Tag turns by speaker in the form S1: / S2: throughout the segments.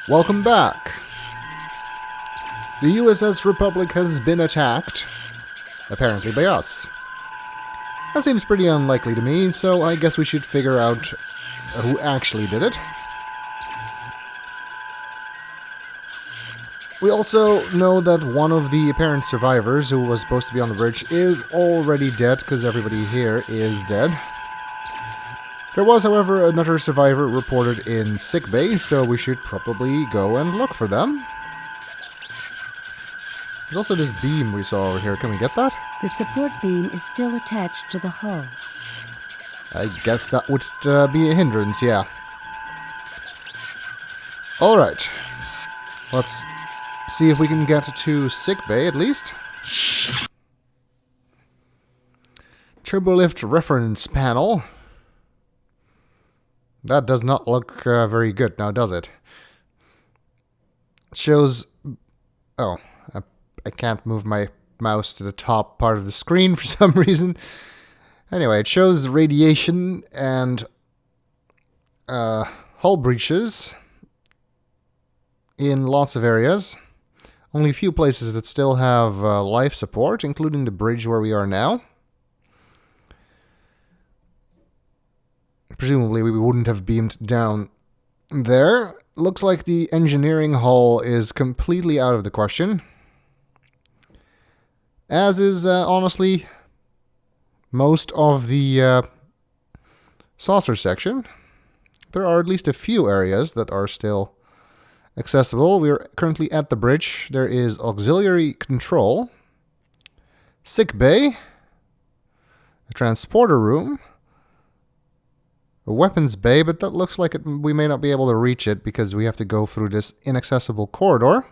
S1: Welcome back. The USS Republic has been attacked, apparently by us. That seems pretty unlikely to me, so I guess we should figure out who actually did it. We also know that one of the apparent survivors, who was supposed to be on the bridge, is already dead, because everybody here is dead. There was, however, another survivor reported in sickbay, so we should probably go and look for them. There's also this beam we saw over here. Can we get that?
S2: The support beam is still attached to the hull.
S1: I guess that would be a hindrance, yeah. Alright. Let's see if we can get to sickbay, at least. Turbolift reference panel. That does not look very good now, does it? It shows... Oh, I can't move my mouse to the top part of the screen for some reason. Anyway, it shows radiation and hull breaches in lots of areas. Only a few places that still have life support, including the bridge where we are now. Presumably we wouldn't have beamed down there. Looks like the engineering hull is completely out of the question. As is, honestly, most of the saucer section. There are at least a few areas that are still accessible. We are currently at the bridge. There is auxiliary control, sick bay, a transporter room, a weapons bay, but that looks like we may not be able to reach it because we have to go through this inaccessible corridor.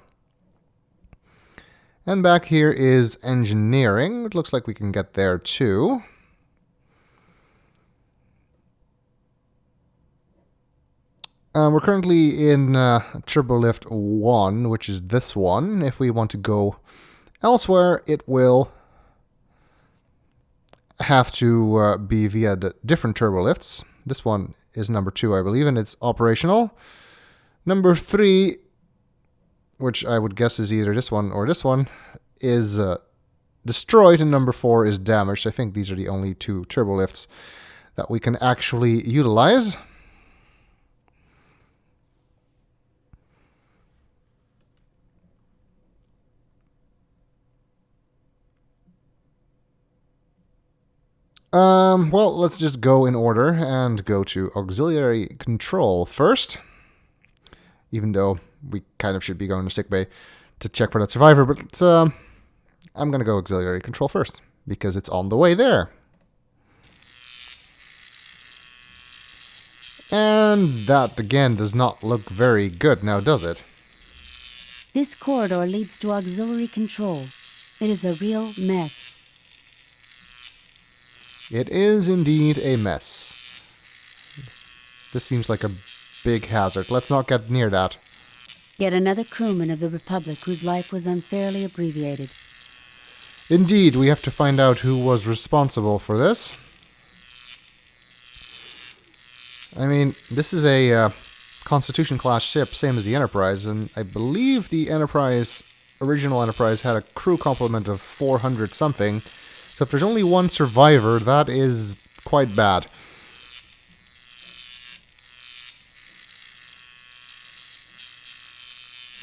S1: And back here is engineering. It looks like we can get there too. We're currently in Turbolift 1, which is this one. If we want to go elsewhere, it will have to be via the different turbolifts. This one is number 2, I believe, and it's operational. Number 3, which I would guess is either this one or this one, is destroyed, and number 4 is damaged. I think these are the only 2 turbolifts that we can actually utilize. Well, let's just go in order and go to auxiliary control first. Even though we kind of should be going to sickbay to check for that survivor, but I'm going to go auxiliary control first, because it's on the way there. And that, again, does not look very good now, does it?
S2: This corridor leads to auxiliary control. It is a real mess.
S1: It is indeed a mess. This seems like a big hazard. Let's not get near that.
S2: Yet another crewman of the Republic whose life was unfairly abbreviated.
S1: Indeed, we have to find out who was responsible for this. I mean, this is a Constitution-class ship, same as the Enterprise, and I believe the original Enterprise, had a crew complement of 400-something. So if there's only one survivor, that is quite bad.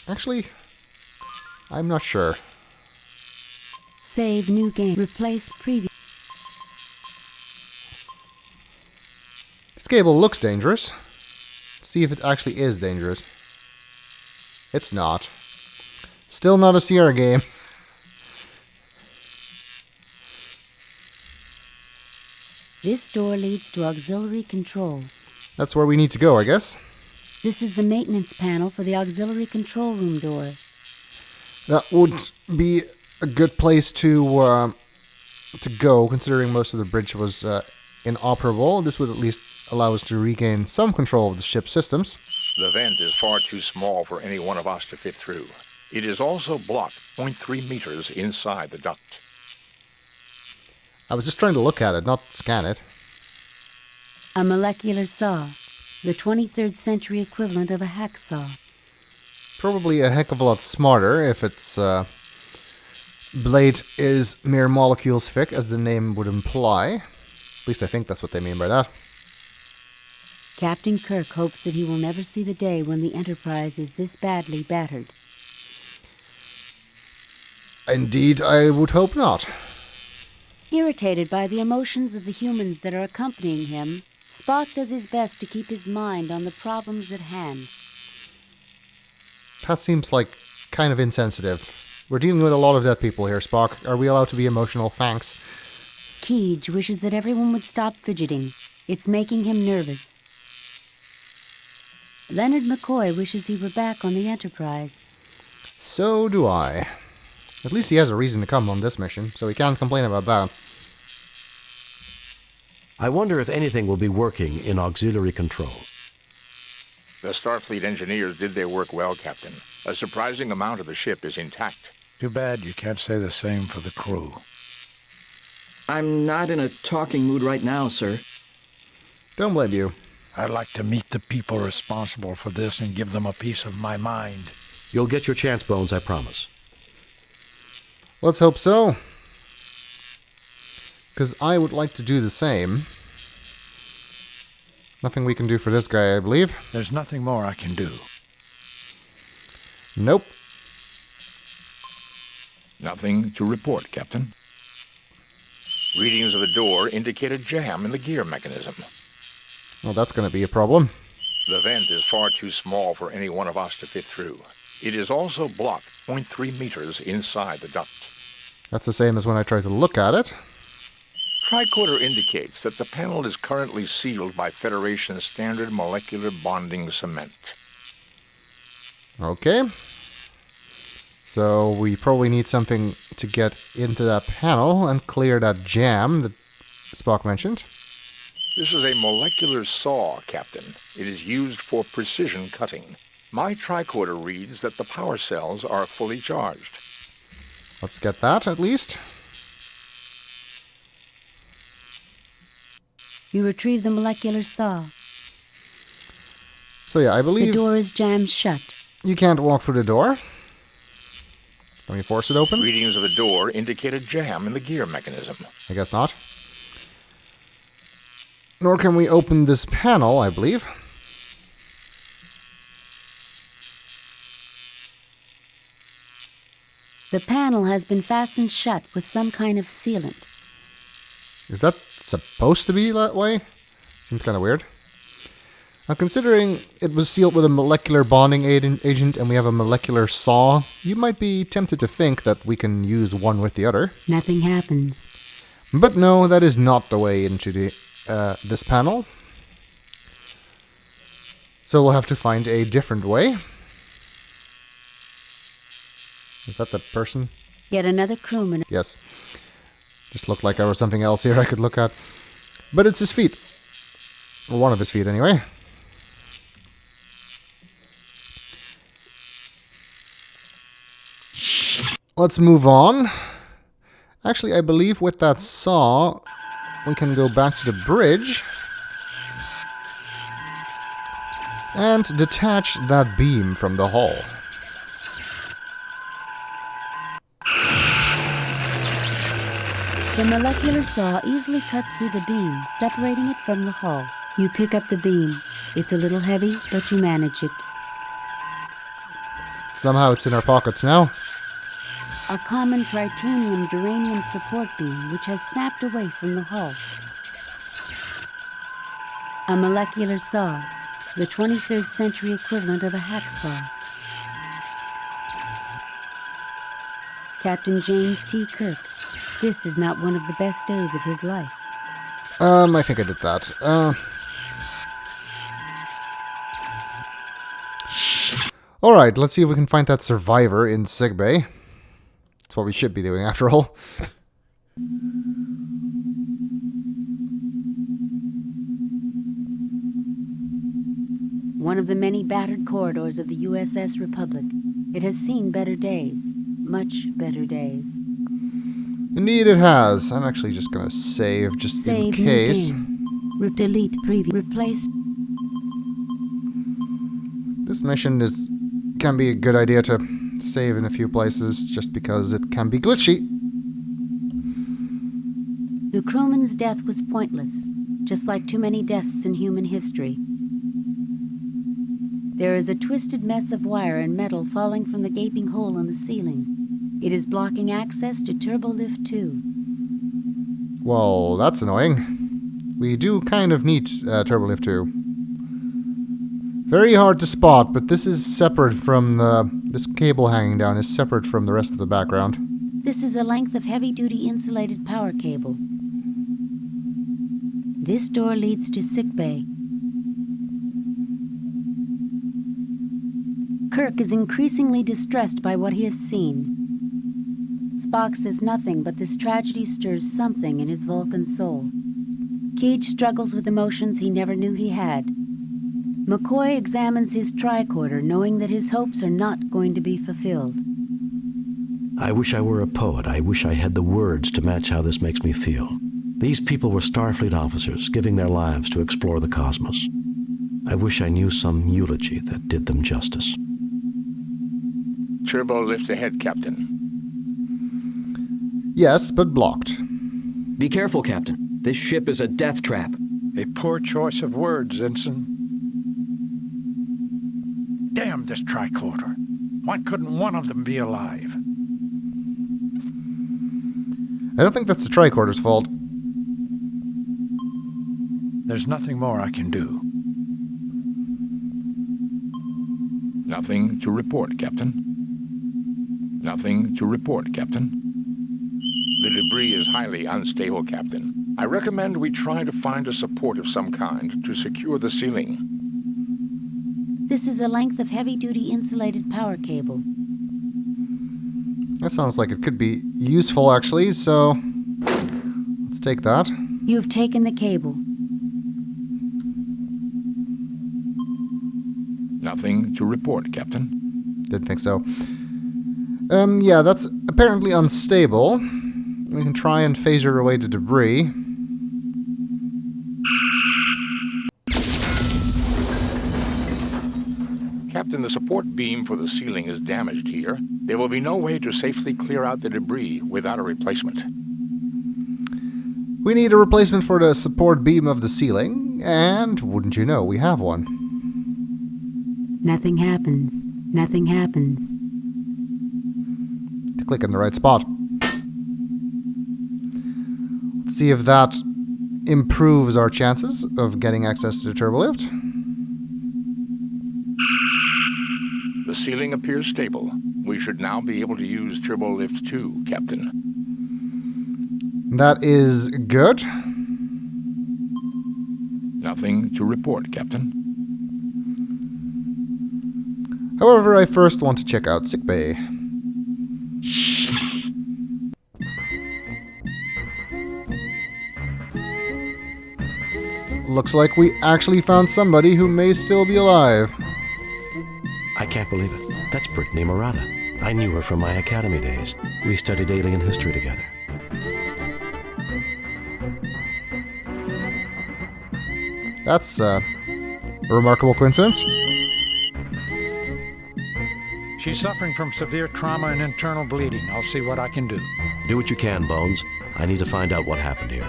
S1: Actually, I'm not sure.
S2: Save new game. Replace previous.
S1: This cable looks dangerous. Let's see if it actually is dangerous. It's not. Still not a Sierra game.
S2: This door leads to auxiliary control.
S1: That's where we need to go, I guess.
S2: This is the maintenance panel for the auxiliary control room door.
S1: That would be a good place to go, considering most of the bridge was inoperable. This would at least allow us to regain some control of the ship's systems.
S3: The vent is far too small for any one of us to fit through. It is also blocked 0.3 meters inside the duct.
S1: I was just trying to look at it, not scan it.
S2: A molecular saw, the 23rd century equivalent of a hacksaw.
S1: probably a heck of a lot smarter if its blade is mere molecules thick, as the name would imply. At least I think that's what they mean by that.
S2: Captain Kirk hopes that he will never see the day when the Enterprise is this badly battered.
S1: Indeed, I would hope not.
S2: Irritated by the emotions of the humans that are accompanying him, Spock does his best to keep his mind on the problems at hand.
S1: That seems like kind of insensitive. We're dealing with a lot of dead people here, Spock. Are we allowed to be emotional? Thanks.
S2: Keege wishes that everyone would stop fidgeting. It's making him nervous. Leonard McCoy wishes he were back on the Enterprise.
S1: So do I. At least he has a reason to come on this mission, so he can't complain about that.
S4: I wonder if anything will be working in auxiliary control.
S3: The Starfleet engineers did their work well, Captain. A surprising amount of the ship is intact.
S5: Too bad you can't say the same for the crew.
S6: I'm not in a talking mood right now, sir.
S1: Don't blame you.
S5: I'd like to meet the people responsible for this and give them a piece of my mind.
S4: You'll get your chance, Bones, I promise.
S1: Let's hope so. Because I would like to do the same. Nothing we can do for this guy, I believe.
S5: There's nothing more I can do.
S1: Nope.
S3: Nothing to report, Captain. Readings of the door indicate a jam in the gear mechanism.
S1: Well, that's going to be a problem.
S3: The vent is far too small for any one of us to fit through. It is also blocked 0.3 meters inside the duct.
S1: That's the same as when I tried to look at it.
S3: Tricorder indicates that the panel is currently sealed by Federation standard molecular bonding cement.
S1: Okay. So we probably need something to get into that panel and clear that jam that Spock mentioned.
S3: This is a molecular saw, Captain. It is used for precision cutting. My tricorder reads that the power cells are fully charged.
S1: Let's get that, at least.
S2: You retrieve the molecular saw.
S1: So yeah, I
S2: The
S1: believe
S2: door is jammed shut.
S1: you can't walk through the door. Can we force it open?
S3: Readings of the door indicate a jam in the gear mechanism.
S1: I guess not. Nor can we open this panel, I believe.
S2: The panel has been fastened shut with some kind of sealant.
S1: Is that supposed to be that way? Seems kind of weird. Now, considering it was sealed with a molecular bonding agent and we have a molecular saw, you might be tempted to think that we can use one with the other.
S2: Nothing happens.
S1: But no, that is not the way into the this panel. So we'll have to find a different way. Is that the person?
S2: Yet another crewman.
S1: Yes. Just looked like there was something else here I could look at. But it's his feet. Or one of his feet, anyway. Let's move on. Actually, I believe with that saw, we can go back to the bridge and detach that beam from the hull.
S2: The molecular saw easily cuts through the beam, separating it from the hull. You pick up the beam. It's a little heavy, but you manage it.
S1: Somehow it's in our pockets now.
S2: A common tritanium-duranium support beam which has snapped away from the hull. A molecular saw, the 23rd century equivalent of a hacksaw. Captain James T. Kirk. This is not one of the best days of his life.
S1: I think I did that. Alright, let's see if we can find that survivor in sickbay. That's what we should be doing, after all.
S2: One of the many battered corridors of the USS Republic. It has seen better days. Much better days.
S1: Indeed it has. I'm actually just gonna save just in case.
S2: Delete preview. Replace.
S1: This mission is can be a good idea to save in a few places just because it can be glitchy.
S2: The crewman's death was pointless, just like too many deaths in human history. There is a twisted mess of wire and metal falling from the gaping hole in the ceiling. It is blocking access to Turbolift 2.
S1: Well, that's annoying. We do kind of need Turbolift 2. Very hard to spot, but this is separate from this cable hanging down is separate from the rest of the background.
S2: This is a length of heavy-duty insulated power cable. This door leads to sickbay. Kirk is increasingly distressed by what he has seen. Spock says nothing, but this tragedy stirs something in his Vulcan soul. Cage struggles with emotions he never knew he had. McCoy examines his tricorder, knowing that his hopes are not going to be fulfilled.
S4: I wish I were a poet. I wish I had the words to match how this makes me feel. These people were Starfleet officers, giving their lives to explore the cosmos. I wish I knew some eulogy that did them justice.
S3: Turbolift ahead, Captain.
S1: Yes, but blocked.
S6: Be careful, Captain. This ship is a death trap.
S5: A poor choice of words, Ensign. Damn this tricorder. Why couldn't one of them be alive?
S1: I don't think that's the tricorder's fault.
S5: There's nothing more I can do.
S3: Nothing to report, Captain. Nothing to report, Captain. The debris is highly unstable, Captain. I recommend we try to find a support of some kind to secure the ceiling.
S2: This is a length of heavy-duty insulated power cable.
S1: That sounds like it could be useful, actually, so let's take that.
S2: You have taken the cable.
S3: Nothing to report, Captain.
S1: Didn't think so. Yeah, that's apparently unstable. We can try and phaser away the debris.
S3: Captain, the support beam for the ceiling is damaged here. There will be no way to safely clear out the debris without a replacement.
S1: We need a replacement for the support beam of the ceiling, and wouldn't you know, we have one.
S2: Nothing happens. Nothing happens.
S1: To click in the right spot. Let's see if that improves our chances of getting access to the turbolift.
S3: The ceiling appears stable. We should now be able to use Turbolift 2, Captain.
S1: That is good.
S3: Nothing to report, Captain.
S1: However, I first want to check out sickbay. Looks like we actually found somebody who may still be alive.
S4: I can't believe it. That's Brittany Murata. I knew her from my academy days. We studied alien history together.
S1: That's a remarkable coincidence.
S5: She's suffering from severe trauma and internal bleeding. I'll see what I can do.
S4: Do what you can, Bones. I need to find out what happened here.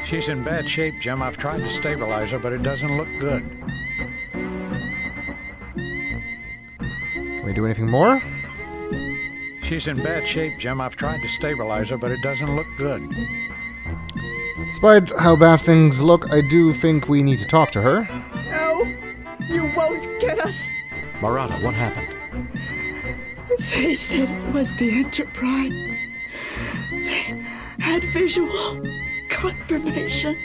S5: She's in bad shape, Jim. I've tried to stabilize her, but it doesn't look good.
S1: Can we do anything more?
S5: She's in bad shape, Jim. I've tried to stabilize her, but it doesn't look good.
S1: Despite how bad things look, I do think we need to talk to her.
S7: No, you won't get us.
S4: Murata, what happened?
S7: They said it was the Enterprise. They had visual confirmation.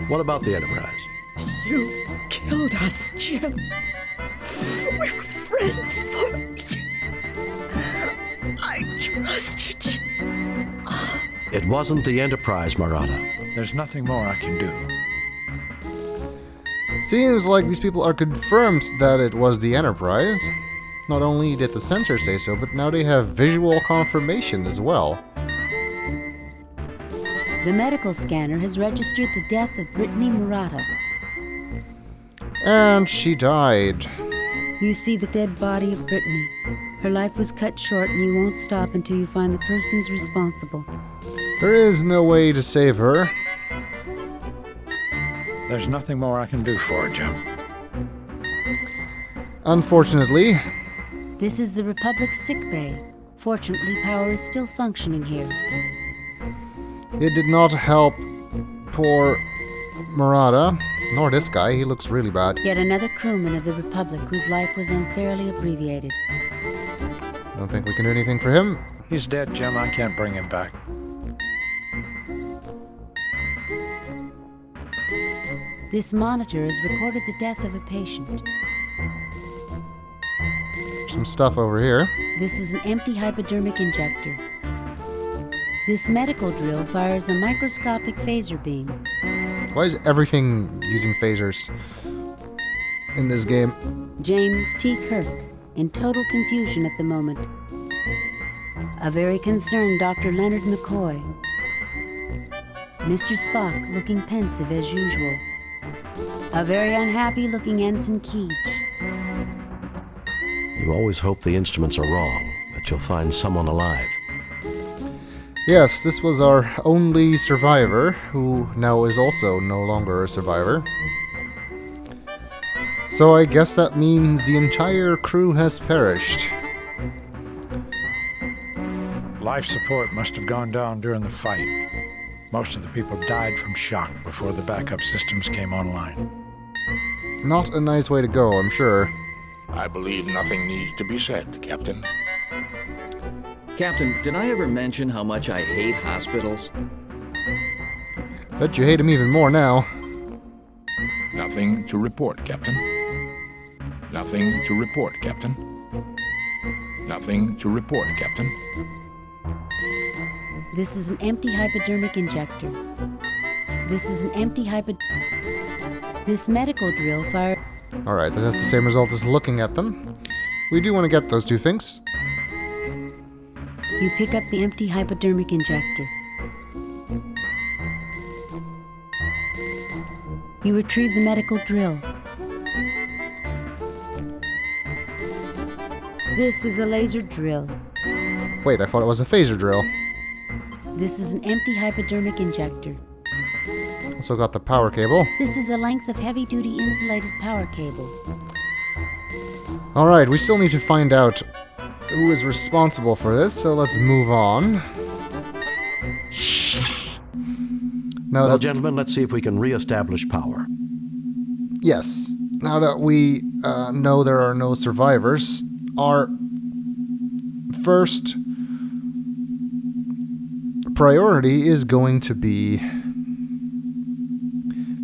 S4: What about the Enterprise?
S7: You killed us, Jim. We were friends for you. I trusted you.
S4: It wasn't the Enterprise, Murata.
S5: There's nothing more I can do.
S1: Seems like these people are confirmed that it was the Enterprise. Not only did the sensor say so, but now they have visual confirmation as well.
S2: The medical scanner has registered the death of Brittany Murata.
S1: And she died.
S2: You see the dead body of Brittany. Her life was cut short, and you won't stop until you find the persons responsible.
S1: There is no way to save her.
S5: There's nothing more I can do for her, Jim.
S1: Unfortunately.
S2: This is the Republic's sick bay. Fortunately, power is still functioning here.
S1: It did not help poor Murata, nor this guy. He looks really bad.
S2: Yet another crewman of the Republic whose life was unfairly abbreviated.
S1: Don't think we can do anything for him.
S5: He's dead, Jim. I can't bring him back.
S2: This monitor has recorded the death of a patient.
S1: Some stuff over here.
S2: This is an empty hypodermic injector. This medical drill fires a microscopic phaser beam.
S1: Why is everything using phasers in this game?
S2: James T. Kirk, in total confusion at the moment. A very concerned Dr. Leonard McCoy. Mr. Spock, looking pensive as usual. A very unhappy-looking Ensign Keege.
S4: You always hope the instruments are wrong, that you'll find someone alive.
S1: Yes, this was our only survivor, who now is also no longer a survivor. So I guess that means the entire crew has perished.
S5: Life support must have gone down during the fight. Most of the people died from shock before the backup systems came online.
S1: Not a nice way to go, I'm sure.
S3: I believe nothing needs to be said, Captain.
S6: Captain, did I ever mention how much I hate hospitals?
S1: Bet you hate him even more now.
S3: Nothing to report, Captain. Nothing to report, Captain. Nothing to report, Captain.
S2: This is an empty hypodermic injector. This is an empty This medical drill fire...
S1: Alright, that has the same result as looking at them. We do want to get those two things.
S2: You pick up the empty hypodermic injector. You retrieve the medical drill. This is a laser drill.
S1: Wait, I thought it was a phaser drill.
S2: This is an empty hypodermic injector.
S1: Also got the power cable.
S2: This is a length of heavy-duty insulated power cable.
S1: Alright, we still need to find out who is responsible for this, so let's move on. Now
S4: Well, gentlemen, let's see if we can reestablish power.
S1: Yes, now that we know there are no survivors, our first priority is going to be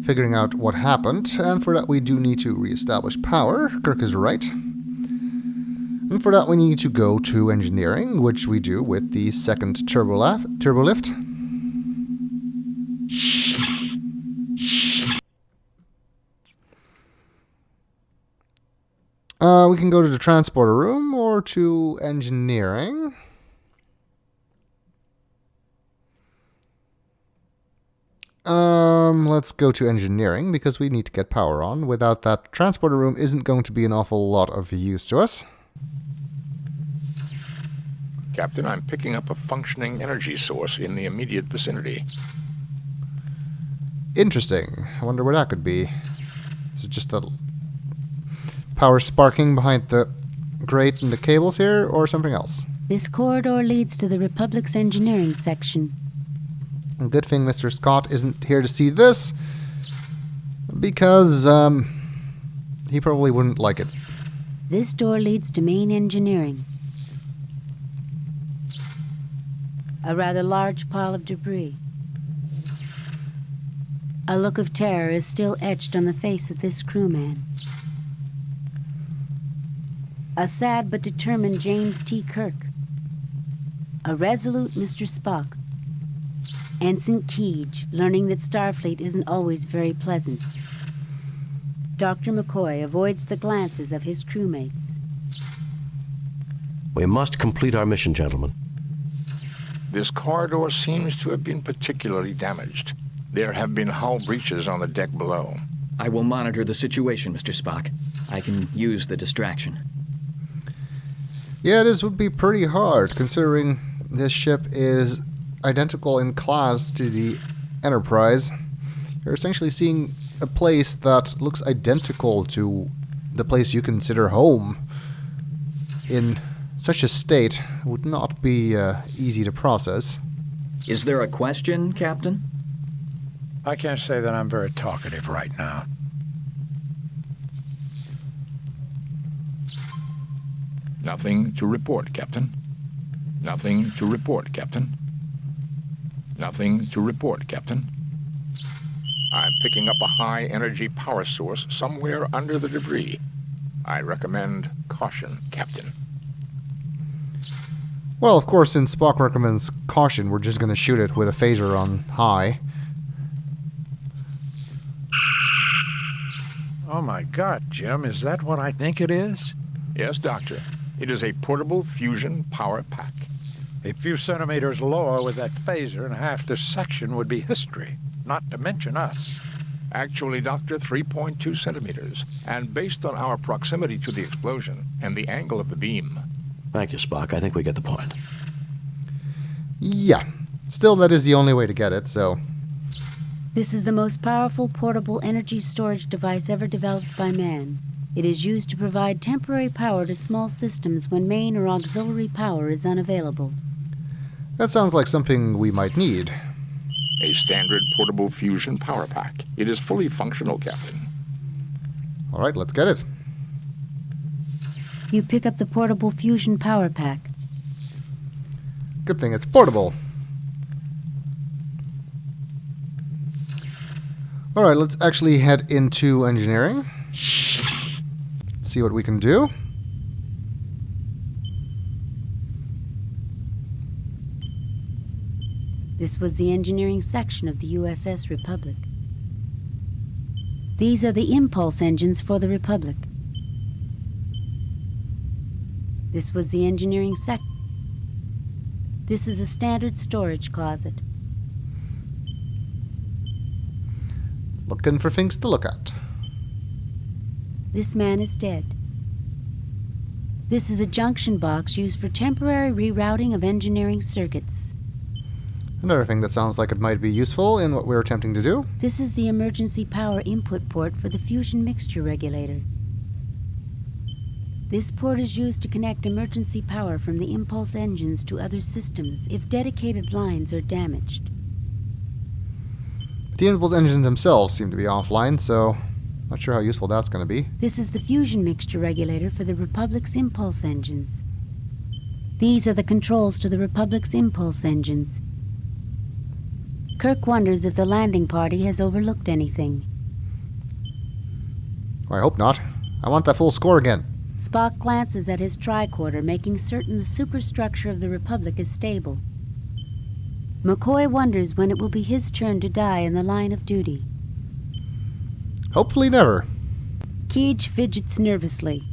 S1: figuring out what happened, and for that we do need to reestablish power. Kirk is right. And for that we need to go to engineering, which we do with the second turbolift. We can go to the transporter room or to engineering. Let's go to engineering because we need to get power on. Without that, the transporter room isn't going to be an awful lot of use to us.
S3: Captain, I'm picking up a functioning energy source in the immediate vicinity.
S1: Interesting. I wonder where that could be. Is it just the power sparking behind the grate and the cables here, or something else?
S2: This corridor leads to the Republic's engineering section.
S1: Good thing Mr. Scott isn't here to see this, because he probably wouldn't like it.
S2: This door leads to main engineering. A rather large pile of debris. A look of terror is still etched on the face of this crewman. A sad but determined James T. Kirk. A resolute Mr. Spock. Ensign Keege, learning that Starfleet isn't always very pleasant. Dr. McCoy avoids the glances of his crewmates.
S4: We must complete our mission, gentlemen.
S3: This corridor seems to have been particularly damaged. There have been hull breaches on the deck below.
S6: I will monitor the situation, Mr. Spock. I can use the distraction.
S1: Yeah, this would be pretty hard, considering this ship is identical in class to the Enterprise. You're essentially seeing a place that looks identical to the place you consider home. In such a state, would not be easy to process.
S6: Is there a question, Captain?
S5: I can't say that I'm very talkative right now.
S3: Nothing to report, Captain. Nothing to report, Captain. Nothing to report, Captain. I'm picking up a high-energy power source somewhere under the debris. I recommend caution, Captain.
S1: Well, of course, since Spock recommends caution, we're just going to shoot it with a phaser on high.
S5: Oh my God, Jim, is that what I think it is?
S3: Yes, Doctor. It is a portable fusion power pack.
S5: A few centimeters lower with that phaser and half this section would be history, not to mention us.
S3: Actually, Doctor, 3.2 centimeters. And based on our proximity to the explosion and the angle of the beam...
S4: Thank you, Spock. I think we get the point.
S1: Yeah. Still, that is the only way to get it, so...
S2: This is the most powerful portable energy storage device ever developed by man. It is used to provide temporary power to small systems when main or auxiliary power is unavailable.
S1: That sounds like something we might need.
S3: A standard portable fusion power pack. It is fully functional, Captain.
S1: Alright, let's get it.
S2: You pick up the portable fusion power pack.
S1: Good thing it's portable. Alright, let's actually head into engineering. See what we can do.
S2: This was the engineering section of the USS Republic. These are the impulse engines for the Republic. This was the engineering section. This is a standard storage closet.
S1: Looking for things to look at.
S2: This man is dead. This is a junction box used for temporary rerouting of engineering circuits.
S1: Another thing that sounds like it might be useful in what we're attempting to do.
S2: This is the emergency power input port for the fusion mixture regulator. This port is used to connect emergency power from the impulse engines to other systems if dedicated lines are damaged.
S1: The impulse engines themselves seem to be offline, so not sure how useful that's going to be.
S2: This is the fusion mixture regulator for the Republic's impulse engines. These are the controls to the Republic's impulse engines. Kirk wonders if the landing party has overlooked anything.
S1: I hope not. I want that full score again.
S2: Spock glances at his tricorder, making certain the superstructure of the Republic is stable. McCoy wonders when it will be his turn to die in the line of duty.
S1: Hopefully never.
S2: Keege fidgets nervously.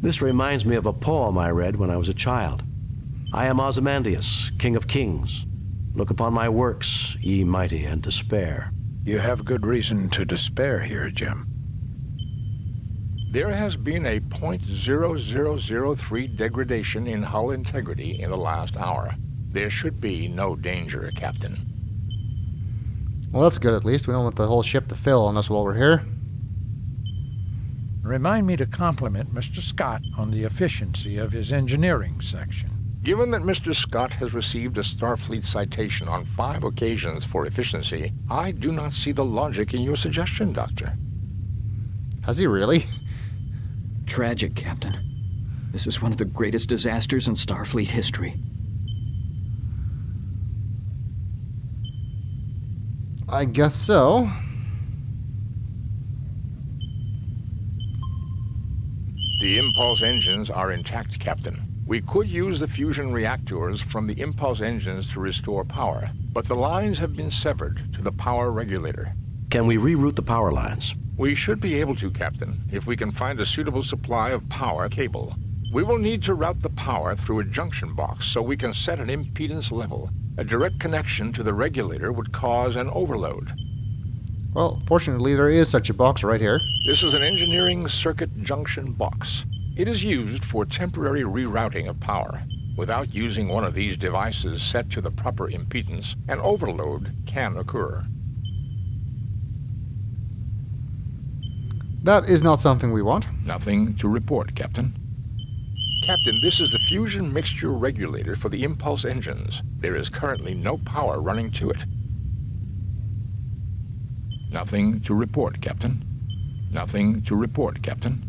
S4: This reminds me of a poem I read when I was a child. I am Ozymandias, king of kings. Look upon my works, ye mighty, and despair.
S5: You have good reason to despair here, Jim.
S3: There has been a .0003 degradation in hull integrity in the last hour. There should be no danger, Captain.
S1: Well, that's good at least. We don't want the whole ship to fill on us while we're here.
S5: Remind me to compliment Mr. Scott on the efficiency of his engineering section.
S3: Given that Mr. Scott has received a Starfleet citation on 5 occasions for efficiency, I do not see the logic in your suggestion, Doctor.
S1: Has he really?
S6: Tragic, Captain. This is one of the greatest disasters in Starfleet history.
S1: I guess so.
S3: The impulse engines are intact, Captain. We could use the fusion reactors from the impulse engines to restore power, but the lines have been severed to the power regulator.
S4: Can we reroute the power lines?
S3: We should be able to, Captain, if we can find a suitable supply of power cable. We will need to route the power through a junction box so we can set an impedance level. A direct connection to the regulator would cause an overload.
S1: Well, fortunately there is such a box right here.
S3: This is an engineering circuit junction box. It is used for temporary rerouting of power. Without using one of these devices set to the proper impedance, an overload can occur.
S1: That is not something we want.
S3: Nothing to report, Captain. Captain, this is the fusion mixture regulator for the impulse engines. There is currently no power running to it. Nothing to report, Captain. Nothing to report, Captain.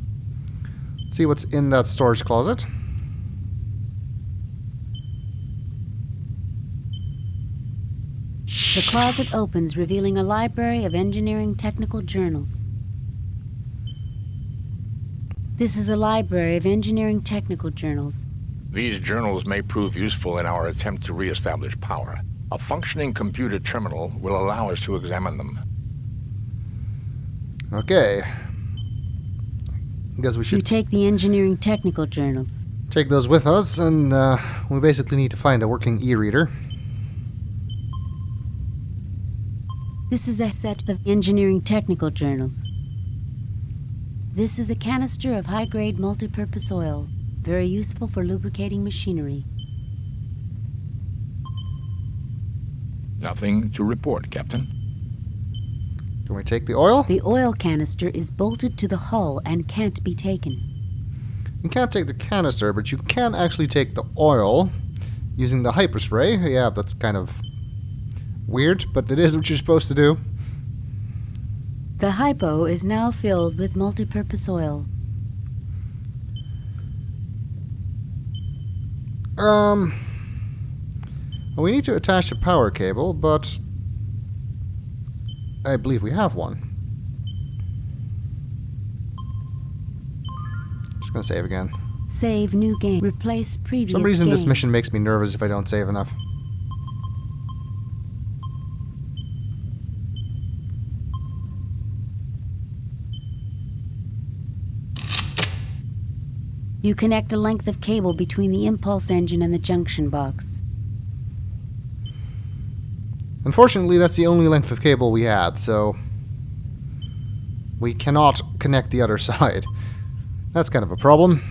S1: Let's see what's in that storage closet.
S2: The closet opens, revealing a library of engineering technical journals. This is a library of engineering technical journals.
S3: These journals may prove useful in our attempt to reestablish power. A functioning computer terminal will allow us to examine them.
S1: Okay. I guess we
S2: You
S1: should
S2: take the engineering technical journals.
S1: take those with us, and we basically need to find a working e-reader.
S2: This is a set of engineering technical journals. This is a canister of high-grade multipurpose oil, very useful for lubricating machinery.
S3: Nothing to report, Captain.
S1: Can we take the oil?
S2: The oil canister is bolted to the hull and can't be taken.
S1: You can't take the canister, but you can actually take the oil using the hyperspray. Yeah, that's kind of weird, but it is what you're supposed to do.
S2: The hypo is now filled with multipurpose oil.
S1: We need to attach a power cable, but I believe we have one. Just gonna save again.
S2: Save new game. Replace previous
S1: For some reason
S2: game.
S1: this mission makes me nervous if I don't save enough.
S2: You connect a length of cable between the impulse engine and the junction box.
S1: Unfortunately, that's the only length of cable we had, so we cannot connect the other side. That's kind of a problem.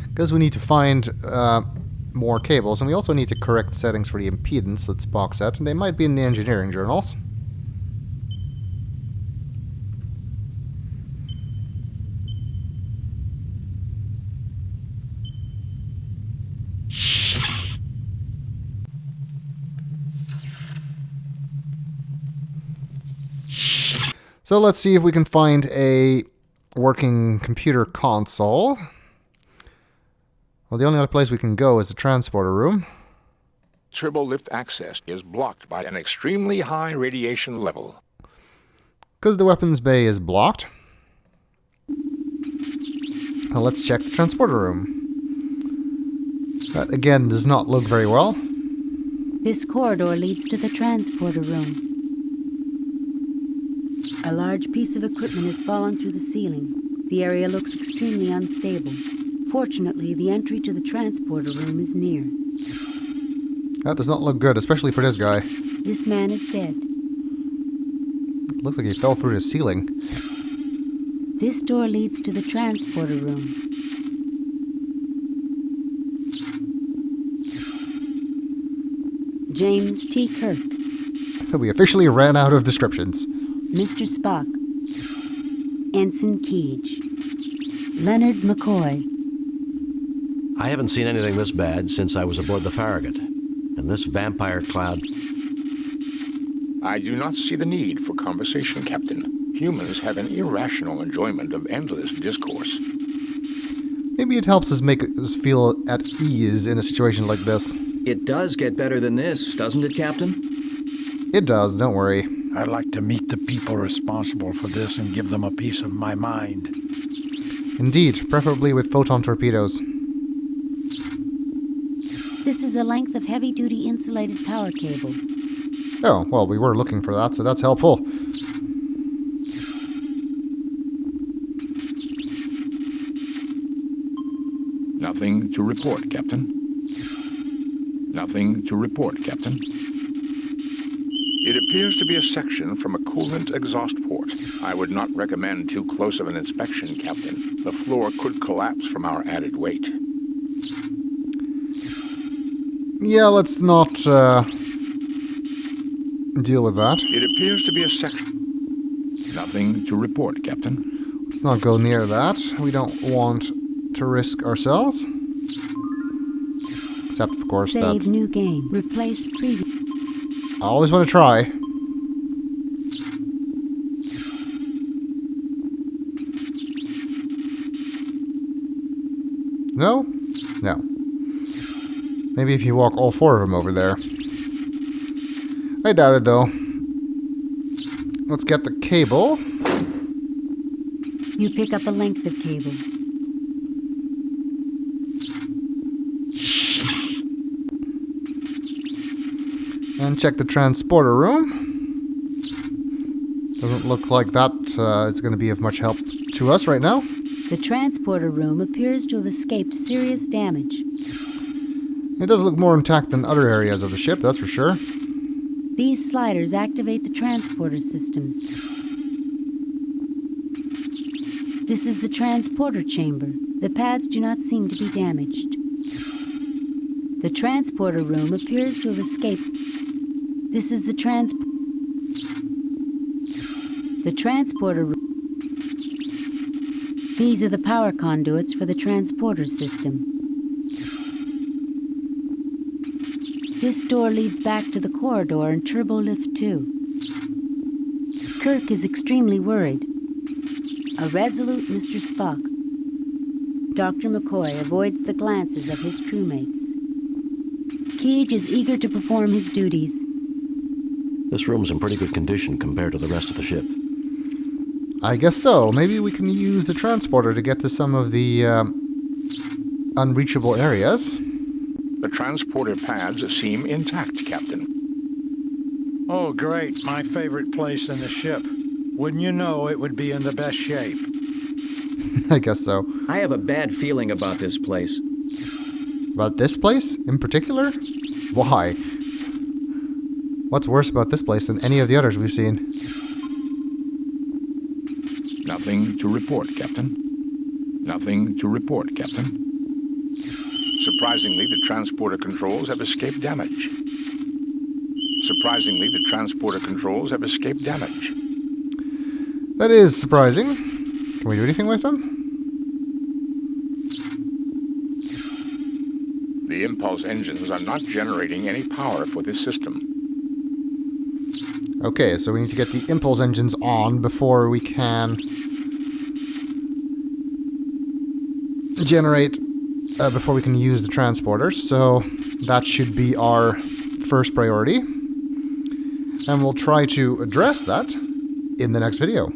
S1: Because we need to find more cables, and we also need to correct settings for the impedance that's box set, and they might be in the engineering journals. So let's see if we can find a working computer console. Well, the only other place we can go is the transporter room.
S3: Turbolift access is blocked by an extremely high radiation level.
S1: Because the weapons bay is blocked. Well, let's check the transporter room. That, again, does not look very well.
S2: This corridor leads to the transporter room. A large piece of equipment has fallen through the ceiling. The area looks extremely unstable. Fortunately, the entry to the transporter room is near.
S1: That does not look good, especially for this guy.
S2: This man is dead.
S1: Looks like he fell through the ceiling.
S2: This door leads to the transporter room. James T. Kirk.
S1: We officially ran out of descriptions.
S2: Mr. Spock. Ensign Keege. Leonard McCoy.
S4: I haven't seen anything this bad since I was aboard the Farragut. And this vampire cloud...
S3: I do not see the need for conversation, Captain. Humans have an irrational enjoyment of endless discourse.
S1: Maybe it helps us make us feel at ease in a situation like this.
S6: It does get better than this, doesn't it, Captain?
S1: It does, don't worry.
S5: I'd like to meet the people responsible for this and give them a piece of my mind.
S1: Indeed, preferably with photon torpedoes.
S2: This is a length of heavy-duty insulated power cable.
S1: Oh, well, we were looking for that, so that's helpful.
S3: Nothing to report, Captain. Nothing to report, Captain. It appears to be a section from a coolant exhaust port. I would not recommend too close of an inspection, Captain. The floor could collapse from our added weight.
S1: Yeah, let's not deal with that.
S3: It appears to be a section. Nothing to report, Captain.
S1: Let's not go near that. We don't want to risk ourselves. Except, of course,
S2: Save
S1: that
S2: new game. Replace previous.
S1: I always want to try. No? No. Maybe if you walk all four of them over there. I doubt it, though. Let's get the cable.
S2: You pick up a length of cable.
S1: And check the transporter room. Doesn't look like that is going to be of much help to us right now.
S2: The transporter room appears to have escaped serious damage.
S1: It does look more intact than other areas of the ship, that's for sure.
S2: These sliders activate the transporter systems. This is the transporter chamber. The pads do not seem to be damaged. The transporter room appears to have escaped. This is the transporter room. These are the power conduits for the transporter system. This door leads back to the corridor in Turbolift 2. Kirk is extremely worried. A resolute Mr. Spock. Dr. McCoy avoids the glances of his crewmates. Keege is eager to perform his duties.
S4: This room's in pretty good condition compared to the rest of the ship.
S1: I guess so. Maybe we can use the transporter to get to some of the unreachable areas.
S3: The transporter pads seem intact, Captain.
S5: Oh, great. My favorite place in the ship. Wouldn't you know it would be in the best shape?
S1: I guess so.
S6: I have a bad feeling about this place.
S1: About this place in particular? Why? What's worse about this place than any of the others we've seen?
S3: Nothing to report, Captain. Nothing to report, Captain. Surprisingly, the transporter controls have escaped damage. Surprisingly, the transporter controls have escaped damage.
S1: That is surprising. Can we do anything with them?
S3: The impulse engines are not generating any power for this system.
S1: Okay, so we need to get the impulse engines on before we can generate, before we can use the transporters. So that should be our first priority. And we'll try to address that in the next video.